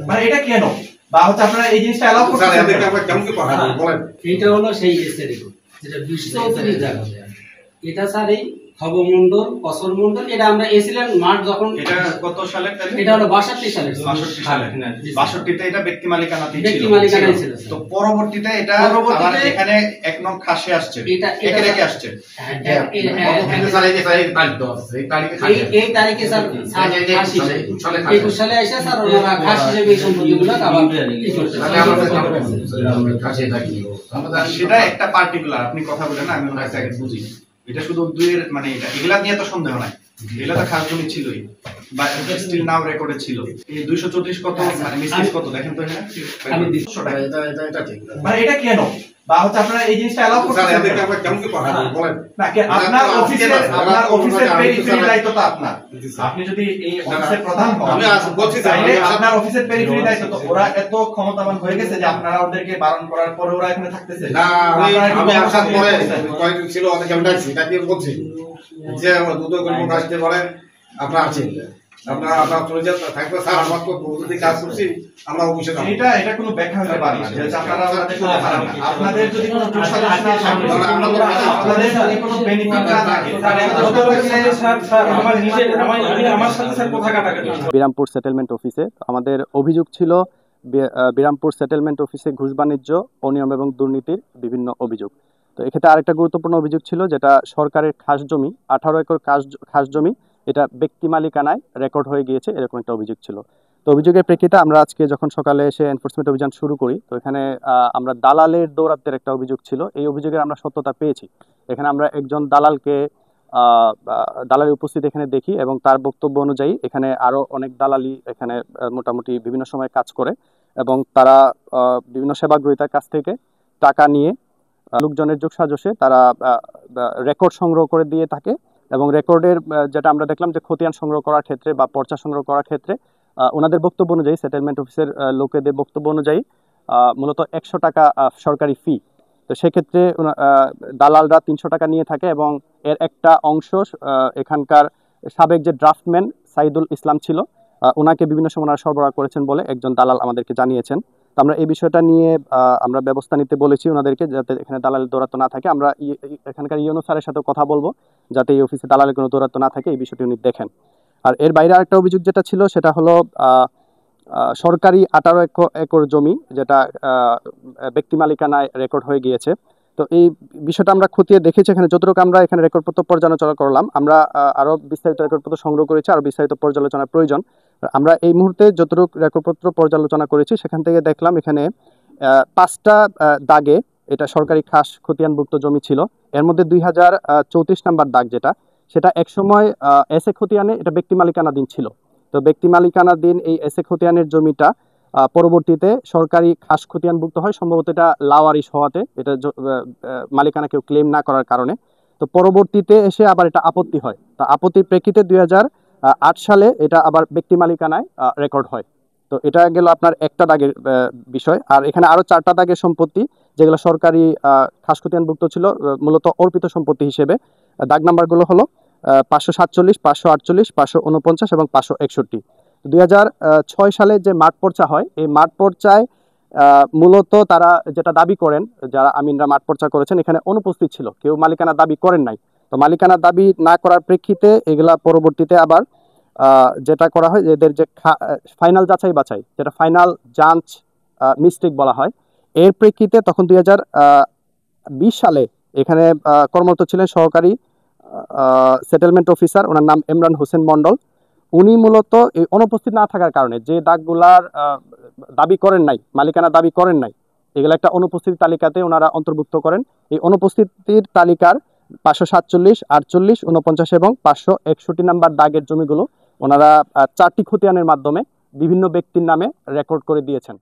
মানে এটা কেন বা হচ্ছে আপনারা এই জিনিসটা এলাও করতে চান কেমন কি কথা বলেন? এটা হলো সেই এসএ যেটা 234 জায়গা এটা স্যার এই খবমন্ডল কসর মন্ডল এটা আমরা এসিলেন মাঠ যখন এটা কত সালের তাহলে? এটা হলো 62 সালের 62 সালে 62 তে এটা ব্যক্তি মালিকানাধীন ছিল। ব্যক্তি মালিকানায় ছিল তো পরবর্তীতে এটা আবার এখানে এক নং খাসে আসছে। এটা একে রেখে আসছে। এই তারিখে স্যার 21 সালে এসে স্যার ওনারা খাস হিসেবে এই সম্পত্তিগুলো আবার কি করতে সেটা একটা পার্টিকুলার আপনি কথা বলেন না আমি ওনার কাছে বুঝি। এটা শুধু দুইয়ের মানে এটা এগুলা নিয়ে তো সন্দেহ নাই। এগুলা তো খাস জমি ছিলই বা স্টিল নাও রেকর্ডে ছিল। এই 234 কত মানে মিসটেক কত দেখেন তো এখানে আমি এটা ঠিক মানে এটা কেন বা হচ্ছে আপনারা এই জিনিসটা এলাও করতে চান কেমন কি কথা বলেন? না আপনার অফিসের পেরিফেরি দায়িত্ব তো আপনার। আপনি যদি এই অফিসের প্রধান হন আমি বলছি তাহলে আপনার অফিসের পেরিফেরি দায়িত্ব তো ওরা এত ক্ষমতাবান হয়ে গেছে যে আপনারা ওদেরকে বারণ করার পরে ওরা এখানে থাকতেছে না। আমি আসার পরে কয়েকদিন ছিল অনেক আমি ডাকছি তাকে বলছি যে দুটো কোনো আসতে পারে আপনারা আছেন আপনারা চলে যান থাকবে স্যার আমার তো প্রতিদিন কাজ করছি আমরা অফিসে যাব। এটা কোনো ব্যাখ্যা হতে পারে না যে আপনারা আমাদের করতে পারেন না। আপনাদের যদি কোনো দুঃসাহস না থাকে আপনাদের যদি কোনো বেনিফিট না থাকে তাহলে স্যার আমার সাথে স্যার কথা কাটাকাটি। বিরামপুর সেটেলমেন্ট অফিসে আমাদের অভিযোগ ছিল বিরামপুর সেটেলমেন্ট অফিসে ঘুষ বাণিজ্য অনিয়ম এবং দুর্নীতির বিভিন্ন অভিযোগ। তো এক্ষেত্রে আরেকটা গুরুত্বপূর্ণ অভিযোগ ছিল যেটা সরকারের খাস জমি 18 একর খাস জমি এটা ব্যক্তি মালিকানায় রেকর্ড হয়ে গিয়েছে এরকম একটা অভিযোগ ছিল। তো অভিযোগের প্রেক্ষিতে আমরা আজকে যখন সকালে এসে এনফোর্সমেন্ট অভিযান শুরু করি তো এখানে আমরা দালালের দৌরাত্মের একটা অভিযোগ ছিল। এই অভিযোগের আমরা সত্যতা পেয়েছি। এখানে আমরা একজন দালালের উপস্থিতি এখানে দেখি এবং তার বক্তব্য অনুযায়ী এখানে আরো অনেক দালালি এখানে মোটামুটি বিভিন্ন সময় কাজ করে এবং তারা বিভিন্ন সেবাগ্রহীতার কাছ থেকে টাকা নিয়ে লোকজনের যোগসাজশে তারা রেকর্ড সংগ্রহ করে দিয়ে থাকে এবং রেকর্ডের যেটা আমরা দেখলাম যে খতিয়ান সংগ্রহ করার ক্ষেত্রে বা পর্চা সংগ্রহ করার ক্ষেত্রে ওনাদের বক্তব্য অনুযায়ী সেটেলমেন্ট অফিসের লোকেদের বক্তব্য অনুযায়ী মূলত 100 টাকা সরকারি ফি। তো সেক্ষেত্রে দালালরা 300 টাকা নিয়ে থাকে এবং এর একটা অংশ এখানকার সাবেক যে ড্রাফটম্যান সাইদুল ইসলাম ছিল ওনাকে বিভিন্ন সময় সরবরাহ করেছেন বলে একজন দালাল আমাদেরকে জানিয়েছেন। তো আমরা এই বিষয়টা নিয়ে আমরা ব্যবস্থা নিতে বলেছি ওনাদেরকে যাতে এখানে দালালের দৌরাত্ম্য না থাকে। আমরা এখানকার ইউনো স্যারের সাথে কথা বলবো যাতে এই অফিসে দালালের কোনো দৌরাত্ম্য না থাকে এই বিষয়টি উনি দেখেন। আর এর বাইরে আরেকটা অভিযোগ যেটা ছিল সেটা হলো সরকারি 18 একর জমি যেটা ব্যক্তি মালিকানায় রেকর্ড হয়ে গিয়েছে। তো এই বিষয়টা আমরা খতিয়ে দেখেছি এখানে যতটুকু আমরা এখানে রেকর্ডপত্র পর্যালোচনা করলাম আমরা আরো বিস্তারিত রেকর্ডপত্র সংগ্রহ করেছি আরো বিস্তারিত পর্যালোচনার প্রয়োজন। আমরা এই মুহূর্তে যতটুকু রেকর্ডপত্র পর্যালোচনা করেছি সেখান থেকে দেখলাম এখানে 5টা দাগে এটা সরকারি খাস খতিয়ানভুক্ত জমি ছিল। এর মধ্যে 2034 নম্বর দাগ যেটা সেটা একসময় এসএ খতিয়ানে এটা ব্যক্তি মালিকানাধীন ছিল। তো ব্যক্তি মালিকানাধীন এই এসএ খতিয়ানের জমিটা পরবর্তীতে সরকারি খাস খতিয়ানভুক্ত হয় সম্ভবত এটা লাওয়ারিশ হওয়াতে এটা মালিকানা কেউ ক্লেম না করার কারণে। তো পরবর্তীতে এসে আবার এটা আপত্তি হয়। তো আপত্তির প্রেক্ষিতে 2008 সালে এটা আবার ব্যক্তি মালিকানায় রেকর্ড হয়। তো এটা গেল আপনার একটা দাগের বিষয়। আর এখানে আরো 4টা দাগের সম্পত্তি যেগুলো সরকারি খাস খতিয়ানভুক্ত ছিল মূলত অর্পিত সম্পত্তি হিসেবে। দাগ নাম্বারগুলো হলো 547, 548, 549 এবং 561। 2006 সালে যে মাঠ পর্চা হয় এই মাঠ পর্চায় মূলত তারা যেটা দাবি করেন যারা আমিনরা মাঠ পর্চা করেছেন এখানে অনুপস্থিত ছিল, কেউ মালিকানা দাবি করেন নাই। তো মালিকানা দাবি না করার প্রেক্ষিতে এগুলা পরবর্তীতে আবার যেটা করা হয় এদের যে ফাইনাল যাচাই বাছাই যেটা ফাইনাল জাঞ্চ মিস্টেক বলা হয় এর প্রেক্ষিতে তখন 2020 সালে এখানে কর্মরত ছিলেন সহকারী সেটেলমেন্ট অফিসার ওনার নাম ইমরান হোসেন মন্ডল। উনি মূলত এই অনুপস্থিত না থাকার কারণে যে দাগগুলার দাবি করেন নাই মালিকানা দাবি করেন নাই এগুলো একটা অনুপস্থিতি তালিকাতে ওনারা অন্তর্ভুক্ত করেন। এই অনুপস্থিতির তালিকার 547, 48, 49 এবং 561 নাম্বার দাগের জমিগুলো ওনারা 4টি খতিয়ানের মাধ্যমে বিভিন্ন ব্যক্তির নামে রেকর্ড করে দিয়েছেন।